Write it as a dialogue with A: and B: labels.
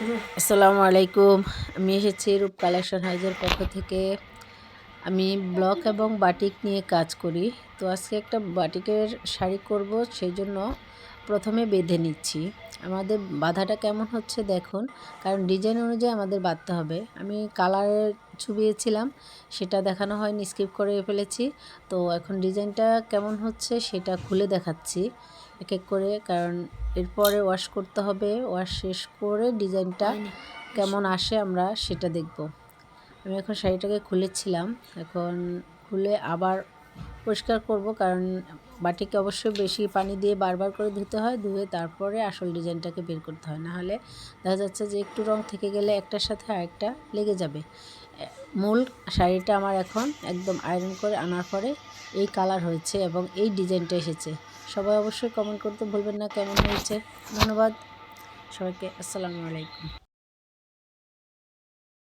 A: আসসালামু আলাইকুম। আমি এসেছি রূপ কালেকশন হাউজের পক্ষ থেকে। আমি ব্লক এবং বাটিক নিয়ে কাজ করি। তো আজকে একটা বাটিকের শাড়ি করব, সেই জন্য প্রথমে বেঁধে নিচ্ছি। আমাদের বাঁধাটা কেমন হচ্ছে দেখুন, কারণ ডিজাইন অনুযায়ী আমাদের বাঁধতে হবে। আমি কালারের ছবিয়েছিলাম, সেটা দেখানো হয়নি, স্কিপ করে ফেলেছি। তো এখন ডিজাইনটা কেমন হচ্ছে সেটা খুলে দেখাচ্ছি এক এক করে, কারণ এরপরে ওয়াশ করতে হবে। ওয়াশ শেষ করে ডিজাইনটা কেমন আসে আমরা সেটা দেখব। আমি এখন শাড়িটাকে খুলেছিলাম, এখন খুলে আবার পরিষ্কার করব, কারণ বাটিকে অবশ্যই বেশি পানি দিয়ে বারবার করে ধুতে হয়, ধুয়ে তারপরে আসল ডিজাইনটাকে বের করতে হয়, নাহলে দেখা যাচ্ছে যে একটু রং থেকে গেলে একটার সাথে আরেকটা লেগে যাবে। মূল শাড়িটা আমার এখন একদম আয়রন করে আনার পরে এই কালার হয়েছে এবং এই ডিজাইনটা এসেছে। সবাই অবশ্যই কমেন্ট করতে ভুলবেন না কেমন হয়েছে। ধন্যবাদ সবাইকে। আসসালামু আলাইকুম।